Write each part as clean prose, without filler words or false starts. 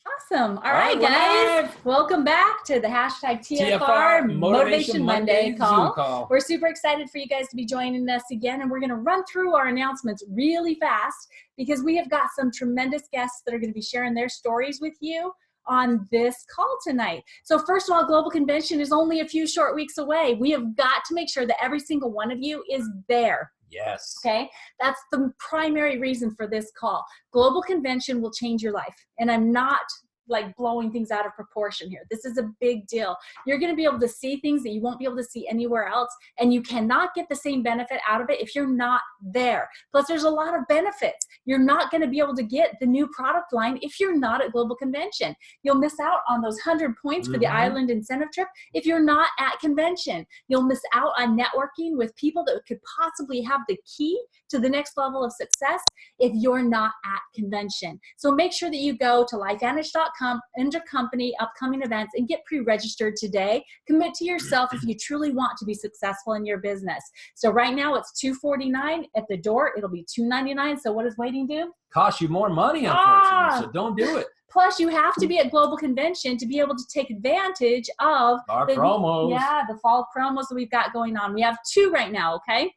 Awesome. All right, guys. Welcome back to the hashtag TFR Motivation Monday call. We're super excited for you guys to be joining us again, and we're going to run through our announcements really fast because we have got some tremendous guests that are going to be sharing their stories with you on this call tonight. So first of all, Global Convention is only a few short weeks away. We have got to make sure that every single one of you is there. Yes. Okay. That's the primary reason for this call. Global Convention will change your life. And I'm not like blowing things out of proportion here. This is a big deal. You're going to be able to see things that you won't be able to see anywhere else. And you cannot get the same benefit out of it if you're not there. Plus there's a lot of benefits. You're not going to be able to get the new product line if you're not at Global Convention. You'll miss out on those 100 points for the Island Incentive Trip if you're not at convention. You'll miss out on networking with people that could possibly have the key to the next level of success if you're not at convention. So make sure that you go to LifeVantage.com, enter company, upcoming events, and get pre-registered today. Commit to yourself if you truly want to be successful in your business. So right now it's $249 at the door. It'll be $299. So what does waiting do? Cost you more money, unfortunately, so don't do it. Plus, you have to be at Global Convention to be able to take advantage of our promos. Yeah, the fall promos that we've got going on. We have two right now, okay?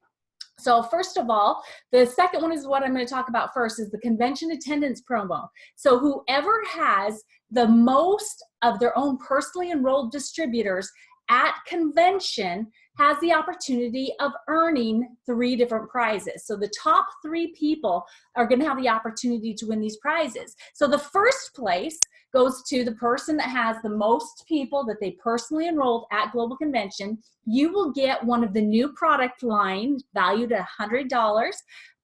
So first of all, the second one is what I'm going to talk about first is the convention attendance promo. So whoever has the most of their own personally enrolled distributors at convention has the opportunity of earning 3 different prizes. So the top 3 people are going to have the opportunity to win these prizes. So the first place goes to the person that has the most people that they personally enrolled at Global Convention. You will get one of the new product line valued at $100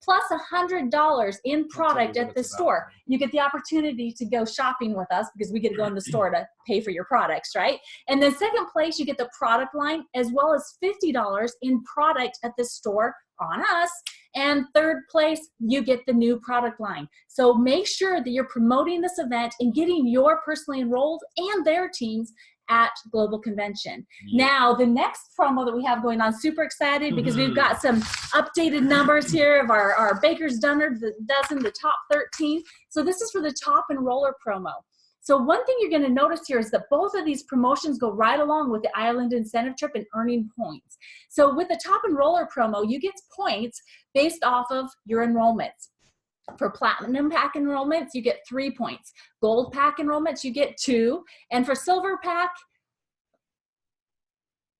plus $100 in product at the store. You get the opportunity to go shopping with us because we get to go in the store to pay for your products, right? And then second place, you get the product line as well as $50 in product at the store on us. And third place, you get the new product line. So make sure that you're promoting this event and getting your personally enrolled and their teams at Global Convention. Yeah. Now, the next promo that we have going on, super excited because we've got some updated numbers here of our Baker's Dozen, the top 13. So this is for the top enroller promo. So one thing you're going to notice here is that both of these promotions go right along with the Island Incentive Trip and earning points. So with the top enroller promo, you get points based off of your enrollments. For platinum pack enrollments, you get 3 points. Gold pack enrollments, you get 2. And for silver pack,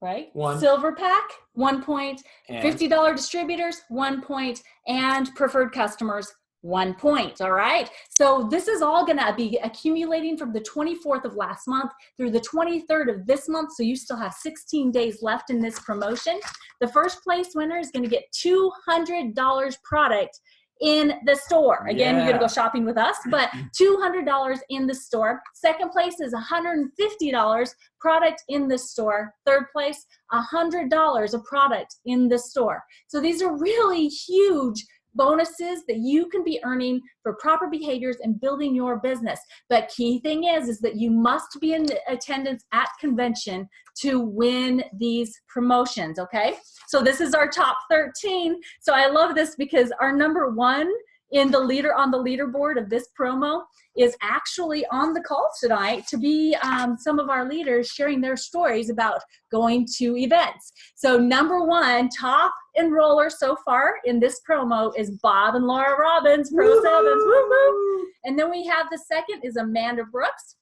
right? 1. Silver pack, 1 point. And $50 distributors, 1 point. And preferred customers, 1 point, all right? So this is all gonna be accumulating from the 24th of last month through the 23rd of this month, so you still have 16 days left in this promotion. The first place winner is gonna get $200 product in the store. Again, you're gonna go shopping with us, but $200 in the store. Second place is $150 product in the store. Third place, $100 of product in the store. So these are really huge bonuses that you can be earning for proper behaviors and building your business. But key thing is that you must be in attendance at convention to win these promotions, okay? So this is our top 13. So I love this because our number 1 in the on the leaderboard of this promo is actually on the call tonight to be some of our leaders sharing their stories about going to events. So number 1 top enroller so far in this promo is Bob and Laura Robbins, Pro Sevens. Woo-hoo. And then we have the second is Amanda Brooks.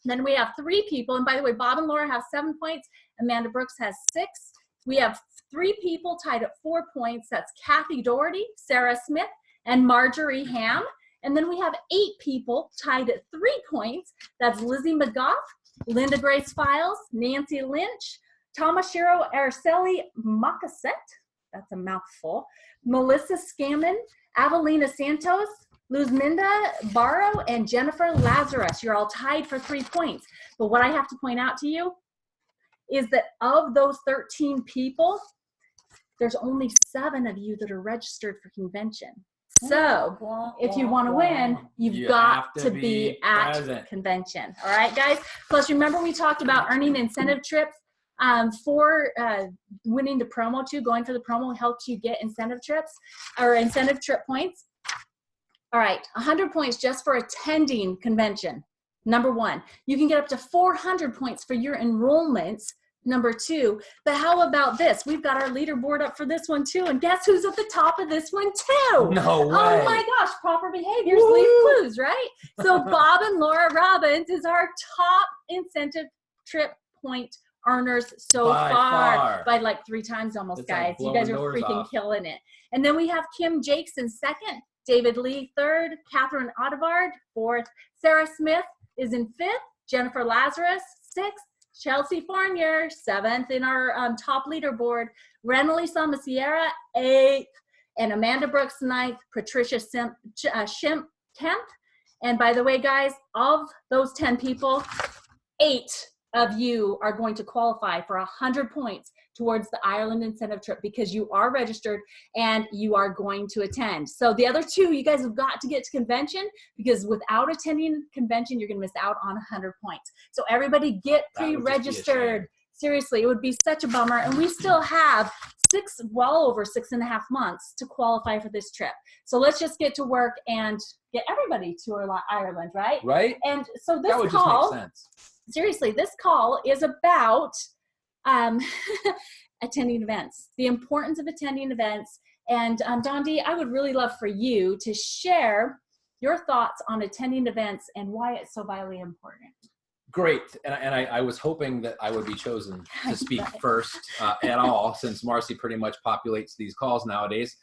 Then we have 3 people, and by the way, Bob and Laura have 7 points. Amanda Brooks has 6. We have 3 people tied at 4 points. That's Kathy Doherty, Sarah Smith, and Marjorie Ham. And then we have 8 people tied at 3 points. That's Lizzie McGough, Linda Grace Files, Nancy Lynch, Tomashiro Araceli Makaset, that's a mouthful, Melissa Scammon, Avelina Santos, Luzminda Barrow, and Jennifer Lazarus. You're all tied for 3 points. But what I have to point out to you is that of those 13 people, there's only 7 of you that are registered for convention. So if you want to win, you've got to be at convention. All right, guys? Plus, remember we talked about earning incentive trips for winning the promo too. Going for the promo helps you get incentive trips or incentive trip points. All right, 100 points just for attending convention. Number one, you can get up to 400 points for your enrollments. Number two, but how about this? We've got our leaderboard up for this one too. And guess who's at the top of this one too? No way. Oh my gosh, proper behaviors leave clues, right? So Bob and Laura Robbins is our top incentive trip point earners so far. By like 3 times almost, guys. You guys are freaking killing it. And then we have Kim Jackson second, David Lee third, Catherine Ottavard fourth, Sarah Smith is in fifth, Jennifer Lazarus sixth, Chelsea Fournier, 7th in our top leaderboard, Renali Sierra, 8th, and Amanda Brooks, 9th, Patricia Shimp, 10th. And by the way, guys, of those 10 people, 8 of you are going to qualify for 100 points towards the Ireland incentive trip because you are registered and you are going to attend. So the other 2, you guys have got to get to convention because without attending convention, you're going to miss out on 100 points. So everybody get pre-registered. Seriously, it would be such a bummer. And we still have well over 6.5 months to qualify for this trip. So let's just get to work and get everybody to Ireland, right? Right. And so this that would call, just make sense. Seriously, this call is about attending events, the importance of attending events. And Dondi, I would really love for you to share your thoughts on attending events and why it's so vitally important. Great. And I was hoping that I would be chosen to speak first at all, since Marcy pretty much populates these calls nowadays.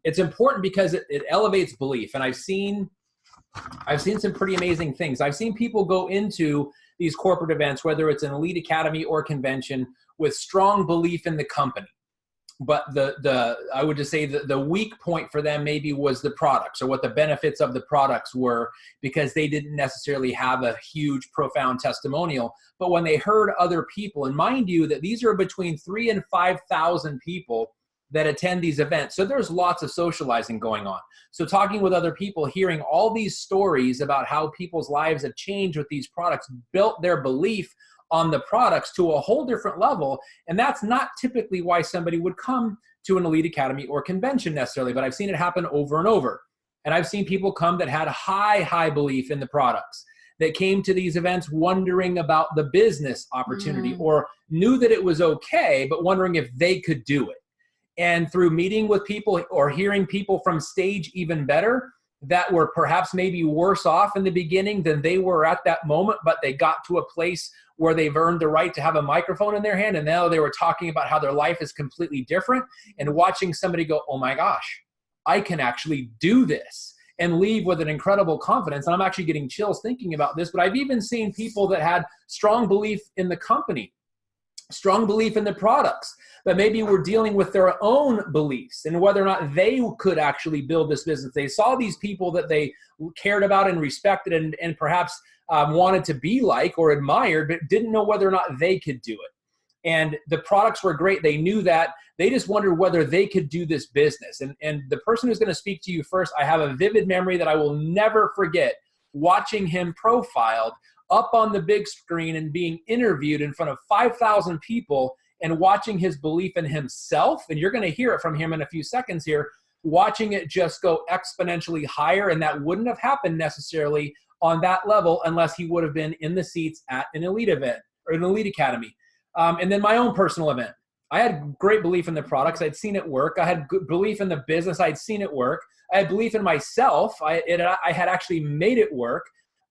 It's important because it elevates belief. And I've seen some pretty amazing things. I've seen people go into these corporate events, whether it's an elite academy or convention, with strong belief in the company. But I would just say the weak point for them maybe was the products or what the benefits of the products were, because they didn't necessarily have a huge, profound testimonial. But when they heard other people, and mind you that these are between 3,000 and 5,000 people that attend these events. So there's lots of socializing going on. So talking with other people, hearing all these stories about how people's lives have changed with these products, built their belief on the products to a whole different level. And that's not typically why somebody would come to an elite academy or convention necessarily, but I've seen it happen over and over. And I've seen people come that had high belief in the products, that came to these events wondering about the business opportunity or knew that it was okay, but wondering if they could do it. And through meeting with people or hearing people from stage even better, that were perhaps maybe worse off in the beginning than they were at that moment, but they got to a place where they've earned the right to have a microphone in their hand, and now they were talking about how their life is completely different, and watching somebody go, oh my gosh, I can actually do this, and leave with an incredible confidence. And I'm actually getting chills thinking about this, but I've even seen people that had strong belief in the company, strong belief in the products, but maybe were dealing with their own beliefs and whether or not they could actually build this business. They saw these people that they cared about and respected and perhaps wanted to be like or admired, but didn't know whether or not they could do it. And the products were great. They knew that. They just wondered whether they could do this business. And the person who's going to speak to you first, I have a vivid memory that I will never forget, watching him profiled up on the big screen and being interviewed in front of 5,000 people and watching his belief in himself. And you're going to hear it from him in a few seconds here, watching it just go exponentially higher. And that wouldn't have happened necessarily on that level unless he would have been in the seats at an elite event or an elite academy. And then my own personal event. I had great belief in the products. I'd seen it work. I had good belief in the business. I'd seen it work. I had belief in myself. I had actually made it work.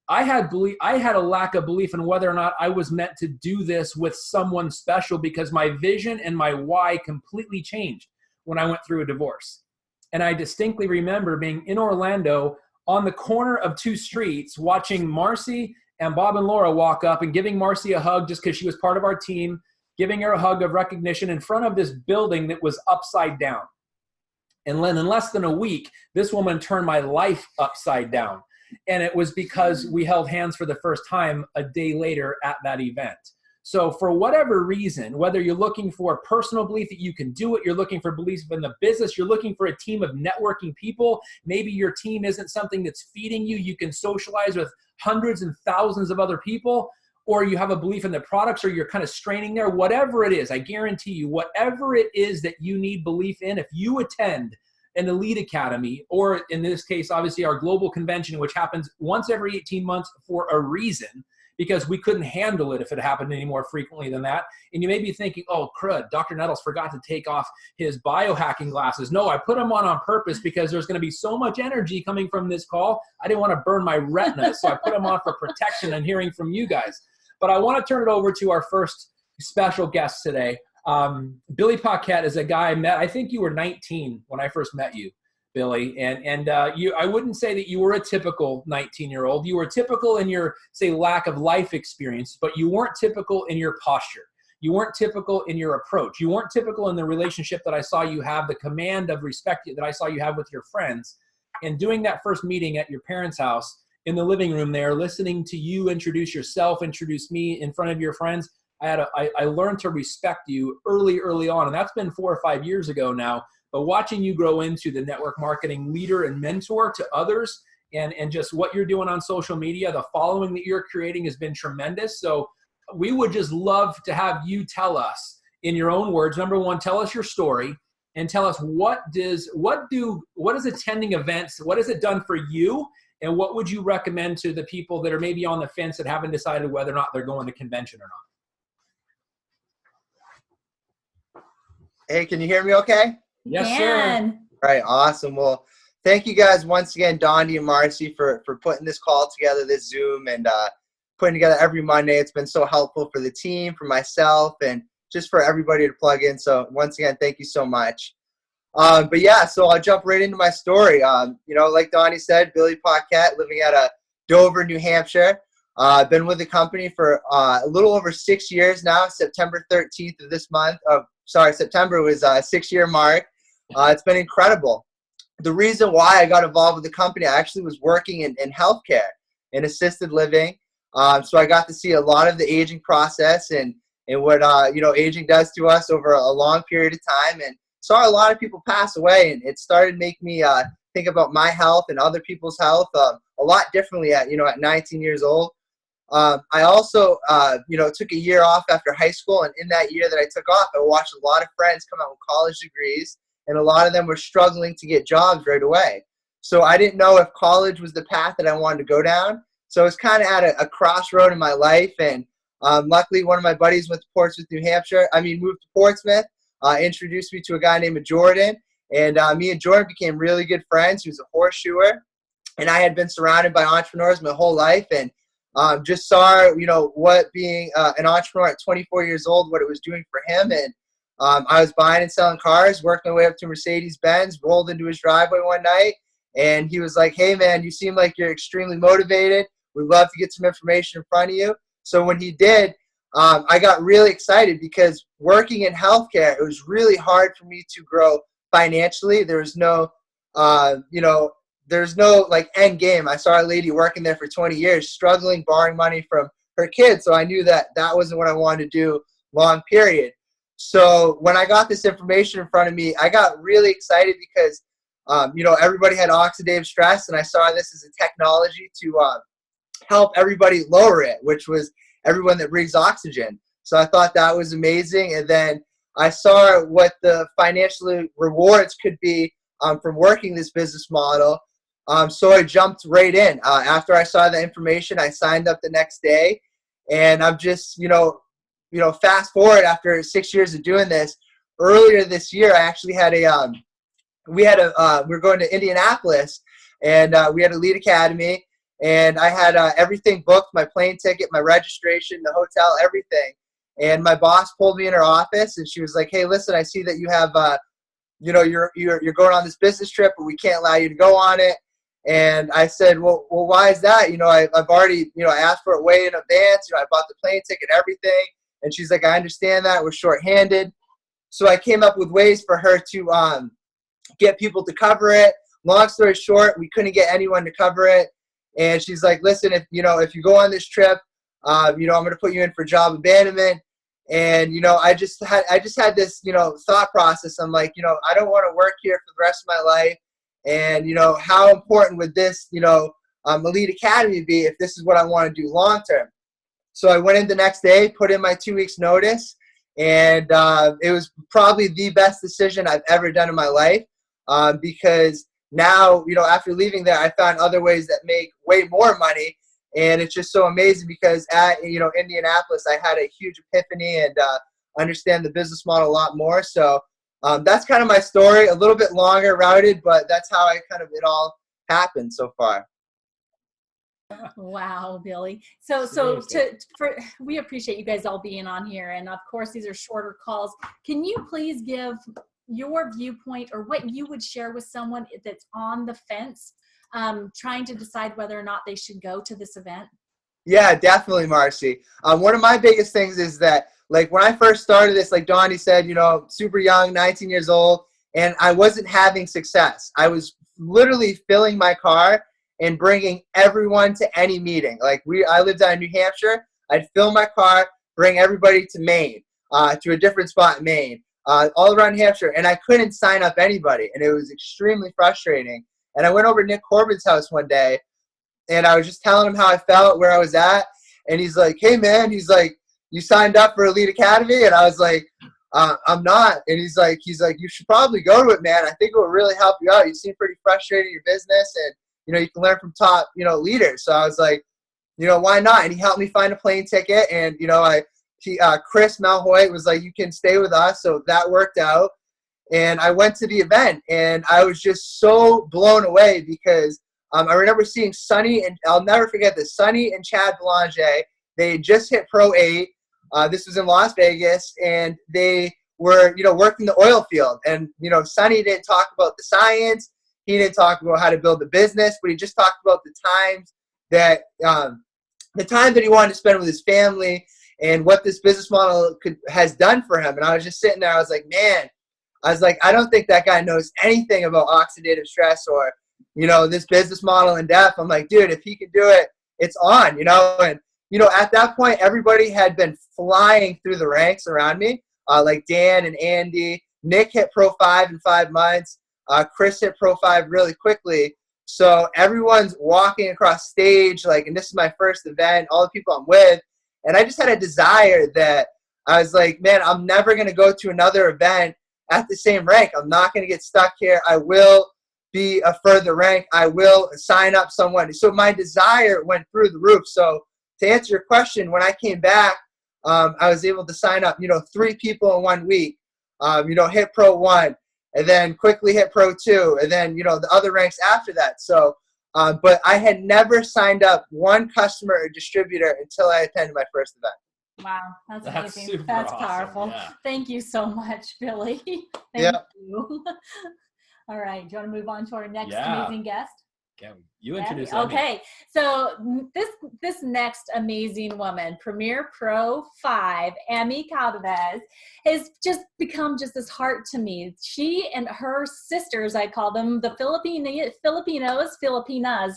I had a lack of belief in whether or not I was meant to do this with someone special, because my vision and my why completely changed when I went through a divorce. And I distinctly remember being in Orlando on the corner of 2 streets, watching Marcy and Bob and Laura walk up and giving Marcy a hug just because she was part of our team, giving her a hug of recognition in front of this building that was upside down. And then in less than a week, this woman turned my life upside down. And it was because we held hands for the first time a day later at that event. So for whatever reason, whether you're looking for personal belief that you can do it, you're looking for belief in the business, you're looking for a team of networking people, maybe your team isn't something that's feeding you, you can socialize with hundreds and thousands of other people, or you have a belief in the products, or you're kind of straining there, whatever it is, I guarantee you, whatever it is that you need belief in, if you attend an elite academy, or in this case, obviously our global convention, which happens once every 18 months for a reason, because we couldn't handle it if it happened any more frequently than that. And you may be thinking, oh, crud, Dr. Nettles forgot to take off his biohacking glasses. No, I put them on purpose because there's going to be so much energy coming from this call. I didn't want to burn my retina, so I put them on for protection and hearing from you guys. But I want to turn it over to our first special guest today. Billy Paquette is a guy I met. I think you were 19 when I first met you, Billy. And I wouldn't say that you were a typical 19-year-old. You were typical in your, say, lack of life experience, but you weren't typical in your posture. You weren't typical in your approach. You weren't typical in the relationship that I saw you have, the command of respect that I saw you have with your friends. And doing that first meeting at your parents' house in the living room there, listening to you introduce yourself, introduce me in front of your friends, I learned to respect you early on. And that's been 4 or 5 years ago now. But watching you grow into the network marketing leader and mentor to others, and just what you're doing on social media, the following that you're creating has been tremendous. So we would just love to have you tell us in your own words, number one, tell us your story and tell us what is attending events, what has it done for you, and what would you recommend to the people that are maybe on the fence that haven't decided whether or not they're going to convention or not. Hey, can you hear me okay? Yes, sir. All right, awesome. Well, thank you guys once again, Donnie and Marcy, for putting this call together, this Zoom, and putting together every Monday. It's been so helpful for the team, for myself, and just for everybody to plug in. So once again, thank you so much. But yeah, so I'll jump right into my story. Like Donnie said, Billy Paquette, living out of Dover, New Hampshire. I've been with the company for a little over 6 years now. September 13th of this month. September was a 6-year mark. It's been incredible. The reason why I got involved with the company, I actually was working in healthcare, in assisted living. So I got to see a lot of the aging process and what aging does to us over a long period of time, and saw a lot of people pass away. And it started making me think about my health and other people's health a lot differently at 19 years old. I also, took a year off after high school, and in that year that I took off, I watched a lot of friends come out with college degrees, and a lot of them were struggling to get jobs right away. So I didn't know if college was the path that I wanted to go down. So I was kind of at a crossroad in my life, and luckily one of my buddies moved to Portsmouth, introduced me to a guy named Jordan, and me and Jordan became really good friends. He was a horseshoer, and I had been surrounded by entrepreneurs my whole life, and just saw, what being an entrepreneur at 24 years old, what it was doing for him. And I was buying and selling cars, worked my way up to Mercedes-Benz, rolled into his driveway one night, and he was like, hey, man, you seem like you're extremely motivated. We'd love to get some information in front of you. So when he did, I got really excited because working in healthcare, it was really hard for me to grow financially. There was no, there's no end game. I saw a lady working there for 20 years, struggling, borrowing money from her kids. So I knew that wasn't what I wanted to do long period. So when I got this information in front of me, I got really excited because, everybody had oxidative stress, and I saw this as a technology to help everybody lower it, which was everyone that breathes oxygen. So I thought that was amazing. And then I saw what the financial rewards could be from working this business model. So I jumped right in. After I saw the information, I signed up the next day, and I'm just, fast forward after 6 years of doing this. Earlier this year, I actually had we were going to Indianapolis, and we had a lead academy, and I had everything booked, my plane ticket, my registration, the hotel, everything. And my boss pulled me in her office, and she was like, hey, listen, I see that you have, you're going on this business trip, but we can't allow you to go on it. And I said, well, why is that? I've already, I asked for it way in advance. I bought the plane ticket, everything. And she's like, I understand that. We're shorthanded. So I came up with ways for her to get people to cover it. Long story short, we couldn't get anyone to cover it. And she's like, listen, if you go on this trip, I'm going to put you in for job abandonment. And, I just had this, thought process. I'm like, I don't want to work here for the rest of my life. And, how important would this, Elite Academy be if this is what I want to do long term? So I went in the next day, put in my 2 weeks notice, and it was probably the best decision I've ever done in my life. because now, after leaving there, I found other ways that make way more money. And it's just so amazing because at, Indianapolis, I had a huge epiphany and understand the business model a lot more. So that's kind of my story, a little bit longer routed, but that's how it all happened so far. Wow, Billy. So we appreciate you guys all being on here. And of course, these are shorter calls. Can you please give your viewpoint or what you would share with someone that's on the fence, trying to decide whether or not they should go to this event? Yeah, definitely, Marcy. One of my biggest things is that, like, when I first started this, like Donnie said, super young, 19 years old, and I wasn't having success. I was literally filling my car and bringing everyone to any meeting. Like, I lived out in New Hampshire. I'd fill my car, bring everybody to Maine, to a different spot in Maine, all around Hampshire, and I couldn't sign up anybody, and it was extremely frustrating. And I went over to Nick Corbin's house one day, and I was just telling him how I felt, where I was at, and he's like, "Hey, man," he's like, "you signed up for Elite Academy?" And I was like, "I'm not." And he's like, "You should probably go to it, man. I think it will really help you out. You seem pretty frustrated in your business, and you can learn from top, leaders." So I was like, why not? And he helped me find a plane ticket. And, Chris Malhoy was like, "You can stay with us." So that worked out. And I went to the event and I was just so blown away because I remember seeing Sonny, and I'll never forget this, Sonny and Chad Belanger. They had just hit Pro 8. This was in Las Vegas, and they were, working the oil field. And, Sonny didn't talk about the science. He didn't talk about how to build the business, but he just talked about the time that he wanted to spend with his family and what this business model has done for him. And I was just sitting there. I was like, man, I don't think that guy knows anything about oxidative stress or, this business model in depth. I'm like, dude, if he can do it, it's on, And, at that point, everybody had been flying through the ranks around me, like Dan and Andy. Nick hit Pro 5 in 5 months. Chris hit Pro 5 really quickly. So everyone's walking across stage, and this is my first event, all the people I'm with. And I just had a desire that I was like, man, I'm never going to go to another event at the same rank. I'm not going to get stuck here. I will be a further rank. I will sign up someone. So my desire went through the roof. So to answer your question, when I came back, I was able to sign up, 3 people in 1 week, hit Pro 1. And then quickly hit Pro 2, and then, the other ranks after that. So, but I had never signed up one customer or distributor until I attended my first event. Wow, that's amazing. That's awesome. Powerful. Yeah. Thank you so much, Billy. Thank you. All right, do you want to move on to our next amazing guest? Okay, you introduce Emmie. Okay, so this next amazing woman, Premier Pro 5, Emmie Cadavez, has just become just this heart to me. She and her sisters, I call them the Filipinas,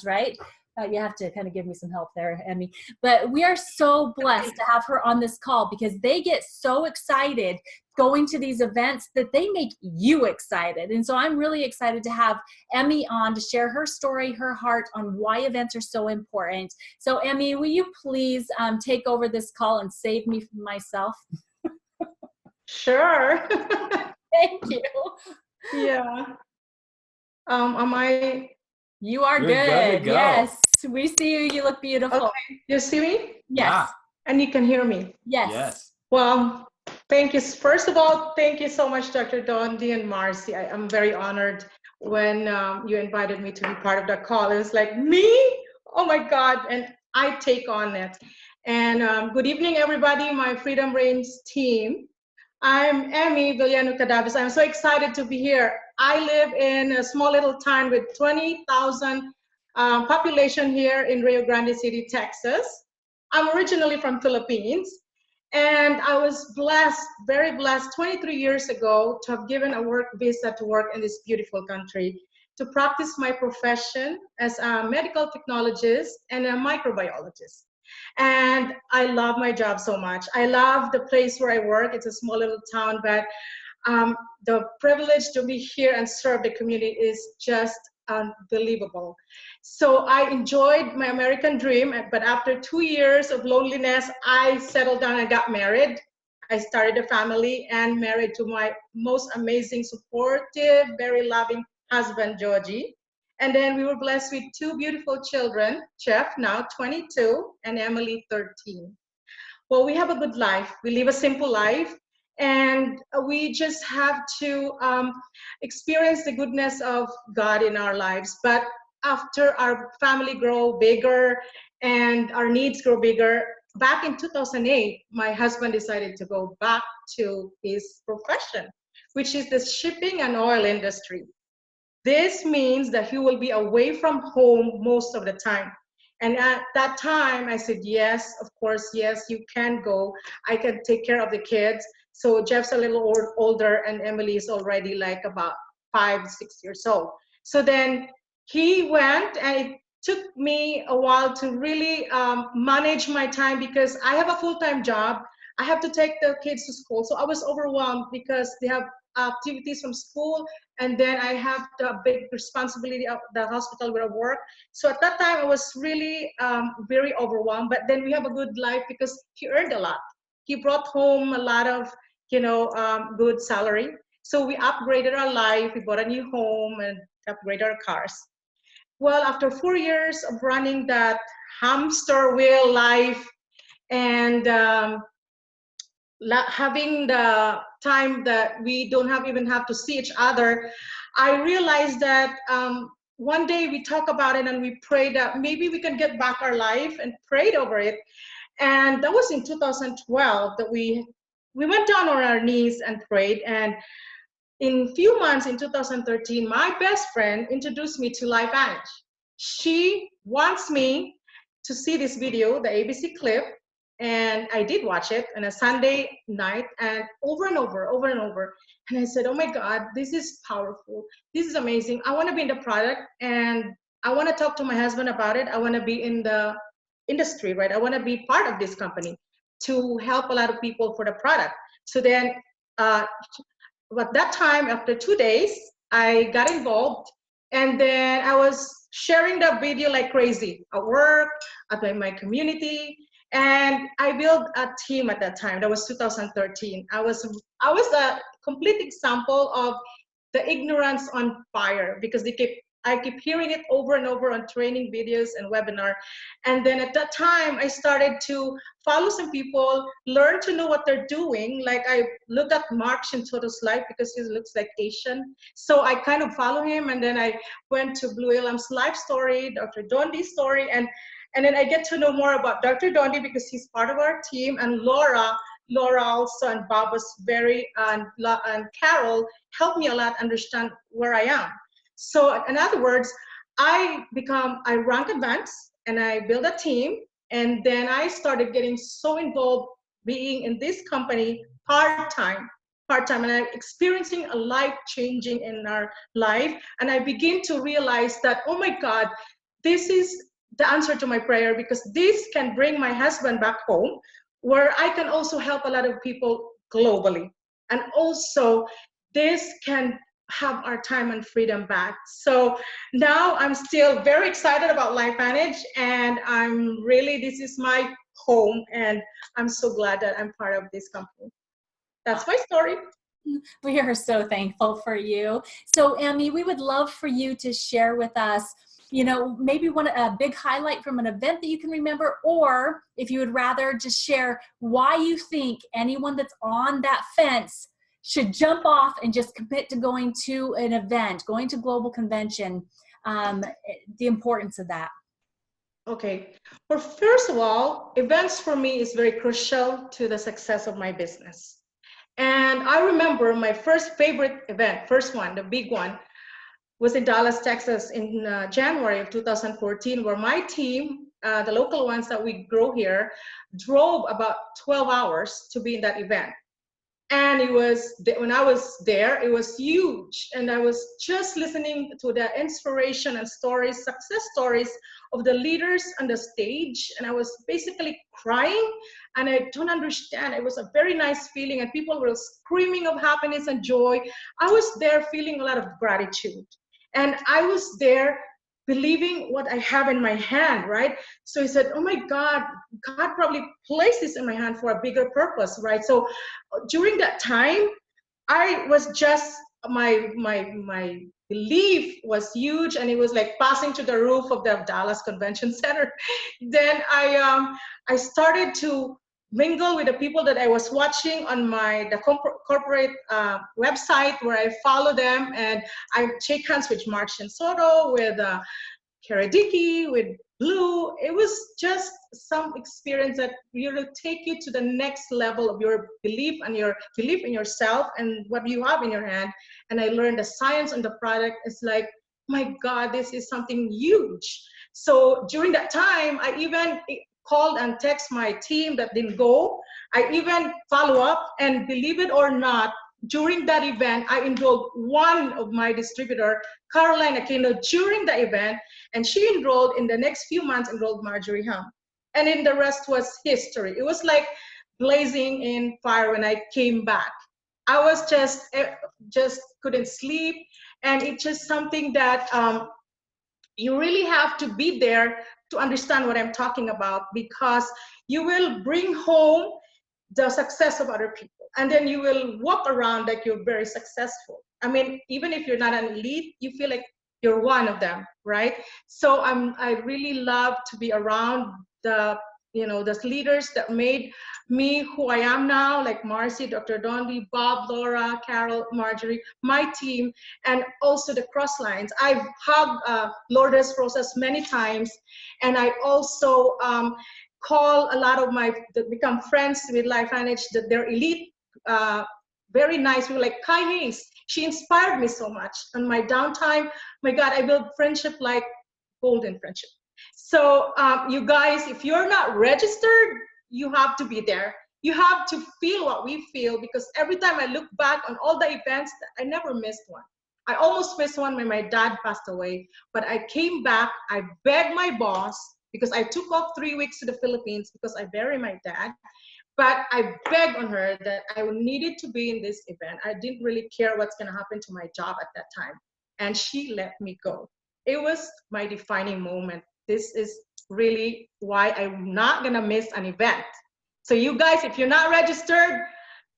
right? You have to kind of give me some help there, Emmie. But we are so blessed to have her on this call because they get so excited going to these events that they make you excited. And so I'm really excited to have Emmie on to share her story, her heart on why events are so important. So Emmie, will you please take over this call and save me from myself? Sure. Thank you. Yeah. Am I? You are good. Yes. We see you. You look beautiful. Okay. You see me? Yes. Yeah. And you can hear me? Yes. Well, thank you. First of all, thank you so much, Dr. Dondi and Marcy. I'm very honored when you invited me to be part of the call. It was like, me? Oh my God. And I take on it. And good evening, everybody, my Freedom Reigns team. I'm Emmie Villeno Cadavez. I'm so excited to be here. I live in a small little town with 20,000 population here in Rio Grande City, Texas. I'm originally from Philippines, and I was blessed, very blessed, 23 years ago to have given a work visa to work in this beautiful country, to practice my profession as a medical technologist and a microbiologist. And I love my job so much. I love the place where I work. It's a small little town, but the privilege to be here and serve the community is just unbelievable. So I enjoyed my American dream, but after 2 years of loneliness, I settled down and got married. I started a family and married to my most amazing, supportive, very loving husband, Georgie. And then we were blessed with two beautiful children, Jeff, now 22, and Emily, 13. Well, we have a good life. We live a simple life. And we just have to experience the goodness of God in our lives. But after our family grow bigger and our needs grow bigger, back in 2008, my husband decided to go back to his profession, which is the shipping and oil industry. This means that he will be away from home most of the time. And at that time, I said, yes, of course, yes, you can go. I can take care of the kids. So Jeff's a little older and Emily is already like about 5, 6 years old. So then he went, and it took me a while to really manage my time because I have a full-time job. I have to take the kids to school. So I was overwhelmed because they have activities from school, and then I have the big responsibility of the hospital where I work. So at that time, I was really very overwhelmed. But then we have a good life because he earned a lot. He brought home a lot of, good salary. So we upgraded our life. We bought a new home and upgraded our cars. Well, after 4 years of running that hamster wheel life and having the time that we don't even have to see each other, I realized that one day we talked about it and we prayed that maybe we can get back our life, and prayed over it. And that was in 2012 that we went down on our knees and prayed. And in a few months in 2013, my best friend introduced me to LifeVantage. She wants me to see this video, the ABC clip, and I did watch it on a Sunday night, and over and over. And I said, oh my God, this is powerful. This is amazing. I want to be in the product, and I want to talk to my husband about it. I want to be in the industry, right? I want to be part of this company to help a lot of people for the product. So then, at that time, after 2 days, I got involved, and then I was sharing the video like crazy at work, at my community. And I built a team at that time. That was 2013. I was a complete example of the ignorance on fire, because I keep hearing it over and over on training videos and webinar. And then at that time, I started to follow some people, learn to know what they're doing. Like I looked at Mark Shintoto's life because he looks like Asian. So I kind of follow him. And then I went to Blue Elam's life story, Dr. Dondi's story. And then I get to know more about Dr. Dondi because he's part of our team. And Laura also, and Bob was and Carol helped me a lot understand where I am. So in other words, I rank advanced, and I build a team. And then I started getting so involved being in this company part-time, and I'm experiencing a life changing in our life. And I begin to realize that, oh my God, this is the answer to my prayer, because this can bring my husband back home, where I can also help a lot of people globally. And also this can have our time and freedom back. So now I'm still very excited about LifeVantage, and this is my home, and I'm so glad that I'm part of this company. That's my story. We are so thankful for you. So Emmie, we would love for you to share with us, maybe a big highlight from an event that you can remember, or if you would rather just share why you think anyone that's on that fence should jump off and just commit to going to an event, going to global convention, the importance of that. Okay. Well, first of all, events for me is very crucial to the success of my business. And I remember my favorite event, first one, the big one, was in Dallas, Texas in January of 2014, where my team, the local ones that we grow here, drove about 12 hours to be in that event. And when I was there, it was huge. And I was just listening to the inspiration and stories, success stories of the leaders on the stage. And I was basically crying, and I don't understand. It was a very nice feeling, and people were screaming of happiness and joy. I was there feeling a lot of gratitude. And I was there believing what I have in my hand, right? So he said, oh my God, God probably placed this in my hand for a bigger purpose, right? So during that time, I was just, my belief was huge, and it was like passing to the roof of the Dallas Convention Center. Then I started to mingle with the people that I was watching on the corporate website, where I follow them, and I shake hands with Mark Soto, with Kara Dickey, with Blue. It was just some experience that really take you to the next level of your belief and your belief in yourself and what you have in your hand. And I learned the science on the product. It's like, my God, this is something huge. So during that time, I even called and text my team that didn't go. I even follow up, and believe it or not, during that event, I enrolled one of my distributor, Caroline Aquino, during the event, and she enrolled in the next few months, enrolled Marjorie Hum. And then the rest was history. It was like blazing in fire when I came back. I was just couldn't sleep. And it's just something that you really have to be there to understand what I'm talking about, because you will bring home the success of other people. And then you will walk around like you're very successful. I mean, even if you're not an elite, you feel like you're one of them, right? So I really love to be around the leaders that made me who I am now, like Marcy, Dr. Dondi, Bob, Laura, Carol, Marjorie, my team, and also the cross lines. I've hugged Lourdes Rosas many times, and I also call a lot of become friends with LifeVantage, that they're elite, very nice people like Kai Hayes. She inspired me so much. On my downtime, my God, I built friendship like golden friendship. So you guys, if you're not registered, you have to be there. You have to feel what we feel, because every time I look back on all the events, I never missed one. I almost missed one when my dad passed away, but I came back, I begged my boss, because I took off 3 weeks to the Philippines because I buried my dad. But I begged on her that I needed to be in this event. I didn't really care what's going to happen to my job at that time. And she let me go. It was my defining moment. This is really why I'm not going to miss an event. So you guys, if you're not registered,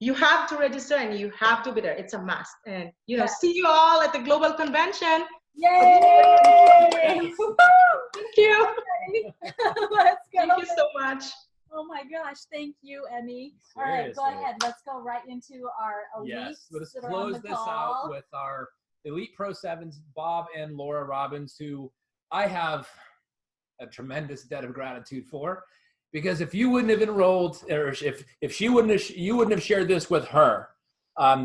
you have to register and you have to be there. It's a must. And, see you all at the global convention. Yay! Thank you. Let's go. Thank you so much. Oh my gosh, thank you, Emmie. Seriously. All right, go ahead. Let's go right into our elites. Yes, let us that are close on the this call. out with our Elite Pro 7s, Bob and Laura Robbins, who I have a tremendous debt of gratitude for, because if you wouldn't have enrolled, or if she wouldn't have, you wouldn't have shared this with her,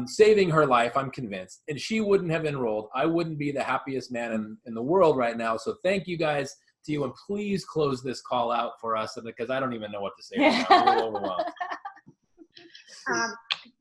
saving her life, I'm convinced, and she wouldn't have enrolled, I wouldn't be the happiest man in the world right now. So thank you guys to you, and please close this call out for us, because I don't even know what to say right now. I'm a little overwhelmed.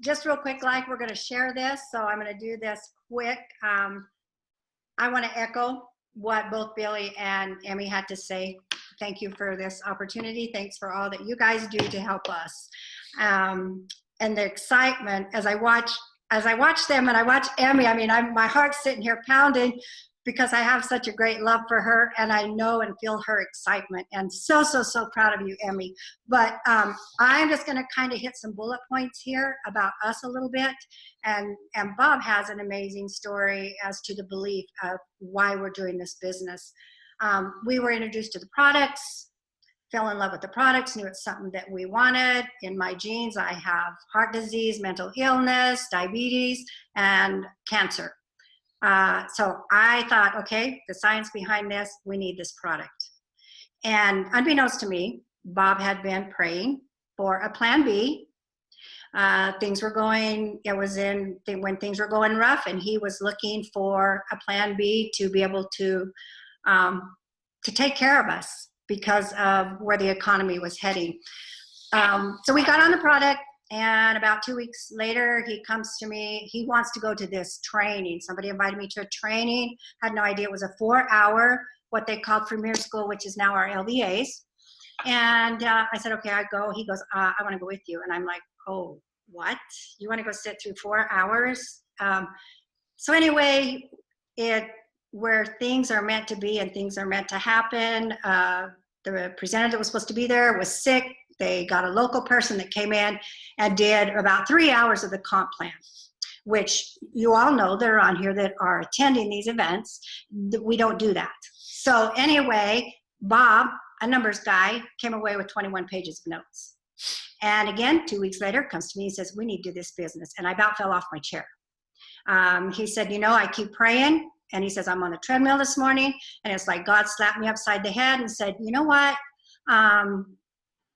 Just real quick, we're going to share this, so I'm going to do this quick. I want to echo what both Billy and Emmie had to say. Thank you for this opportunity. Thanks for all that you guys do to help us. And the excitement as I watch them, and I watch Emmie, I mean, my heart's sitting here pounding, because I have such a great love for her, and I know and feel her excitement, and so proud of you, Emmie. But I'm just going to kind of hit some bullet points here about us a little bit, and Bob has an amazing story as to the belief of why we're doing this business. We were introduced to the products, fell in love with the products, knew it's something that we wanted. In my genes, I have heart disease, mental illness, diabetes, and cancer. So I thought, okay, the science behind this, we need this product. And unbeknownst to me, Bob had been praying for a plan B. When things were going rough, and he was looking for a plan B to be able to take care of us because of where the economy was heading. So we got on the product. And about 2 weeks later, he comes to me. He wants to go to this training. Somebody invited me to a training. Had no idea it was a 4-hour, what they called Premier School, which is now our LVAs. And I said, okay, I go. He goes, I want to go with you. And I'm like, oh, what? You want to go sit through 4 hours? So anyway, where things are meant to be and things are meant to happen. The presenter that was supposed to be there was sick. They got a local person that came in and did about 3 hours of the comp plan. which you all know that are on here that are attending these events. We don't do that. So anyway, Bob, a numbers guy, came away with 21 pages of notes. And again, 2 weeks later, comes to me and says, we need to do this business. And I about fell off my chair. He said, you know, I keep praying. And he says, I'm on the treadmill this morning. And it's like God slapped me upside the head and said, you know what?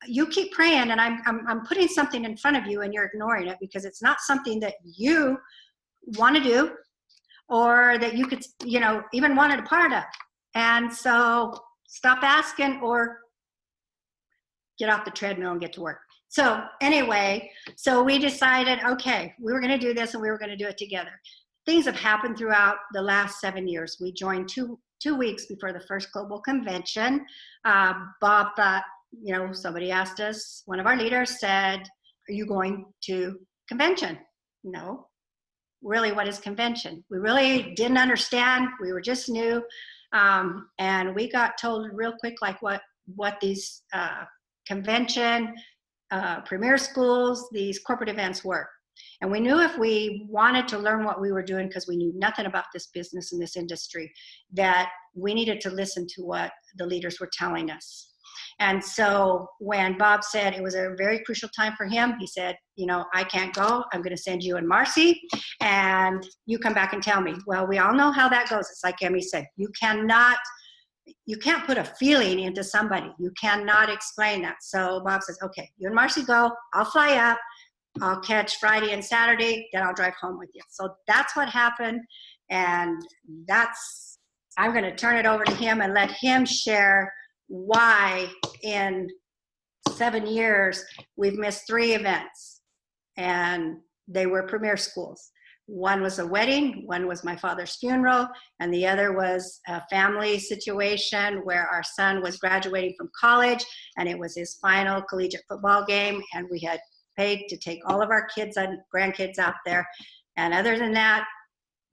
You keep praying, and I'm putting something in front of you, and you're ignoring it because it's not something that you want to do or that you could, you know, even wanted a part of. And so stop asking or get off the treadmill and get to work. So anyway, so we decided, okay, we were going to do this and we were going to do it together. Things have happened throughout the last 7 years. We joined two weeks before the first global convention. Bob thought, you know, somebody asked us, one of our leaders said, are you going to convention? No. Really, what is convention? We really didn't understand. We were just new. And we got told real quick, like what these convention, premier schools, these corporate events were. And we knew if we wanted to learn what we were doing, because we knew nothing about this business and this industry, that we needed to listen to what the leaders were telling us. And so when Bob said it was a very crucial time for him, he said, you know, I can't go. I'm going to send you and Marcy, and you come back and tell me. Well, we all know how that goes. It's like Emmie said, you can't put a feeling into somebody. You cannot explain that. So Bob says, okay, you and Marcy go. I'll fly up. I'll catch Friday and Saturday. Then I'll drive home with you. So that's what happened. And I'm going to turn it over to him and let him share why in 7 years we've missed 3 events, and they were premier schools. One was a wedding, one was my father's funeral, and the other was a family situation where our son was graduating from college, and it was his final collegiate football game, and we had paid to take all of our kids and grandkids out there. And other than that,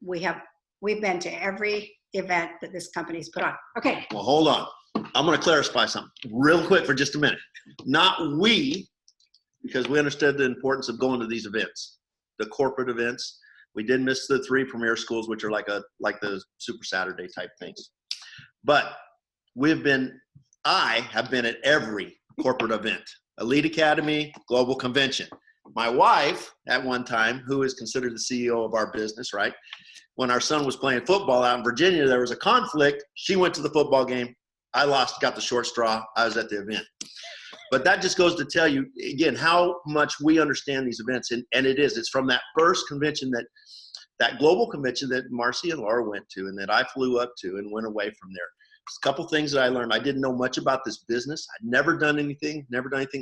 we've been to every event that this company's put on. Okay. Well, hold on. I'm going to clarify something real quick for just a minute. Not we, because we understood the importance of going to these events, the corporate events. We did miss the 3 premier schools, which are like the Super Saturday type things. But I have been at every corporate event, Elite Academy, Global Convention. My wife, at one time, who is considered the CEO of our business, right? When our son was playing football out in Virginia, there was a conflict. She went to the football game. I lost, got the short straw. I was at the event. But that just goes to tell you, again, how much we understand these events. And it's from that first convention, that global convention that Marcy and Laura went to and that I flew up to and went away from there. There's a couple things that I learned. I didn't know much about this business. I'd never done anything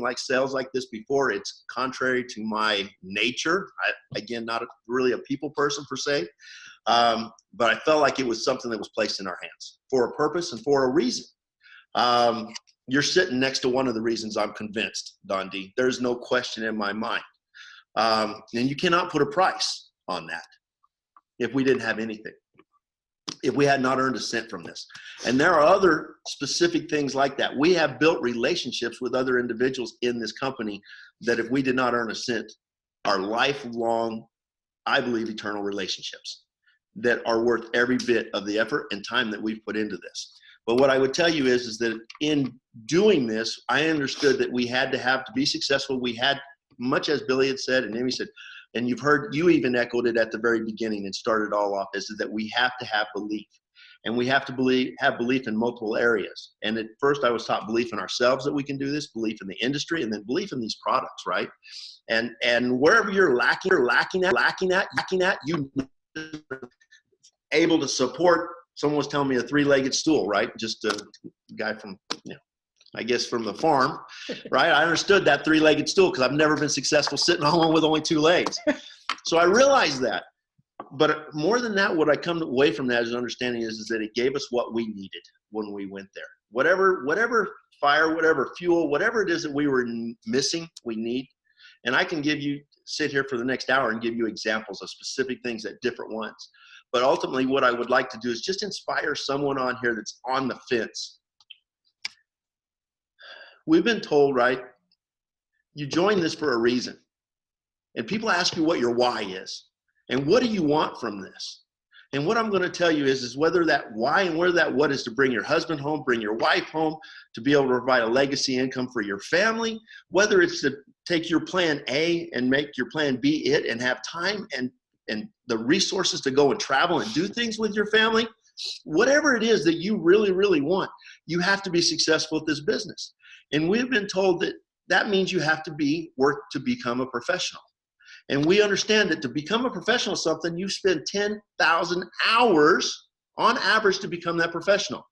like sales like this before. It's contrary to my nature. Again, not really a people person per se. But I felt like it was something that was placed in our hands for a purpose and for a reason. You're sitting next to one of the reasons I'm convinced, Don D. There's no question in my mind. And you cannot put a price on that if we didn't have anything, if we had not earned a cent from this. And there are other specific things like that. We have built relationships with other individuals in this company that if we did not earn a cent, are lifelong, I believe, eternal relationships that are worth every bit of the effort and time that we've put into this. But what I would tell you is that in doing this, I understood that we had to be successful. We had, much as Billy had said and Emmie said, and you've heard, you even echoed it at the very beginning and started all off, is that we have to have belief. And we have to have belief in multiple areas. And at first I was taught belief in ourselves that we can do this, belief in the industry, and then belief in these products, right? And wherever you're lacking at, you able to support. Someone was telling me a 3-legged stool, right? Just a guy from, I guess from the farm, right? I understood that 3-legged stool because I've never been successful sitting on one with only 2 legs. So I realized that. But more than that, what I come away from that as an understanding is that it gave us what we needed when we went there. Whatever fire, whatever fuel, whatever it is that we were missing, we need. And I can sit here for the next hour and give you examples of specific things at different ones. But ultimately, what I would like to do is just inspire someone on here that's on the fence. We've been told, right, you join this for a reason. And people ask you what your why is. And what do you want from this? And what I'm going to tell you is whether that why and where that what is to bring your husband home, bring your wife home, to be able to provide a legacy income for your family, whether it's to take your plan A and make your plan B it and have time and the resources to go and travel and do things with your family, whatever it is that you really, really want, you have to be successful at this business. And we've been told that that means you have to work to become a professional. And we understand that to become a professional is something you spend 10,000 hours on average to become that professional.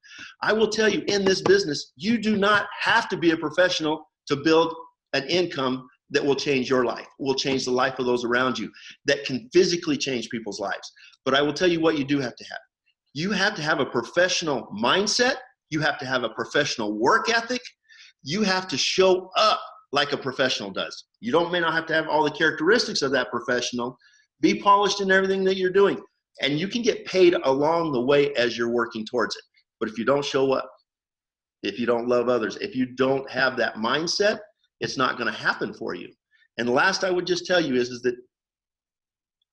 I will tell you, in this business, you do not have to be a professional to build an income that will change your life, will change the life of those around you, that can physically change people's lives. But I will tell you what you do have to have. You have to have a professional mindset. You have to have a professional work ethic. You have to show up like a professional does. You may not have to have all the characteristics of that professional. Be polished in everything that you're doing. And you can get paid along the way as you're working towards it. But if you don't show up, if you don't love others, if you don't have that mindset, it's not going to happen for you. And last I would just tell you is that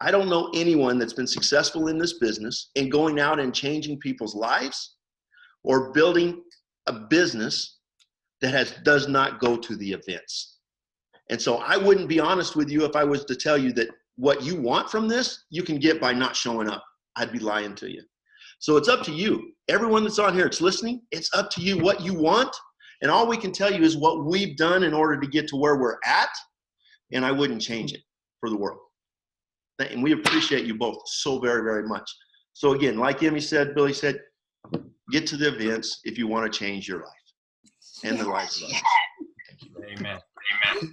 I don't know anyone that's been successful in this business in going out and changing people's lives or building a business that does not go to the events. And so I wouldn't be honest with you if I was to tell you that what you want from this, you can get by not showing up. I'd be lying to you. So it's up to you. Everyone that's on here that's listening, it's up to you what you want. And all we can tell you is what we've done in order to get to where we're at. And I wouldn't change it for the world. And we appreciate you both so very, very much. So again, like Emmie said, Billy said, get to the events if you want to change your life and the lives of others. Amen. Amen.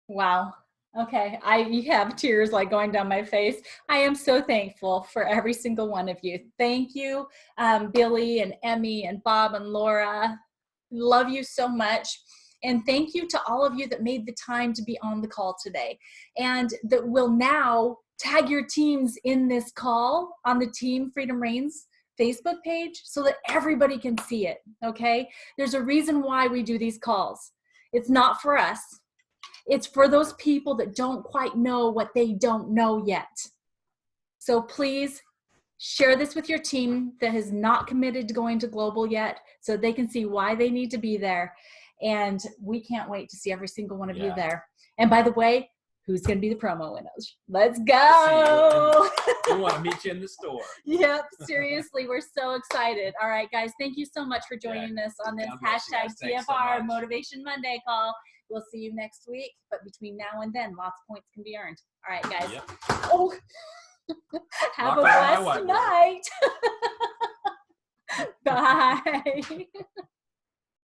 Wow. Okay. You have tears like going down my face. I am so thankful for every single one of you. Thank you, Billy and Emmie and Bob and Laura. Love you so much. And thank you to all of you that made the time to be on the call today and that will now tag your teams in this call on the Team Freedom Reigns Facebook page so that everybody can see it. Okay. There's a reason why we do these calls. It's not for us. It's for those people that don't quite know what they don't know yet. So please share this with your team that has not committed to going to global yet so they can see why they need to be there. And we can't wait to see every single one of you there. And by the way, who's going to be the promo winners? Let's go. We want to meet you in the store. Yep, seriously, we're so excited. All right, guys, thank you so much for joining us on this hashtag TFR Motivation Monday call. We'll see you next week. But between now and then, lots of points can be earned. All right, guys. Yep. Oh, have a blessed night. Bye.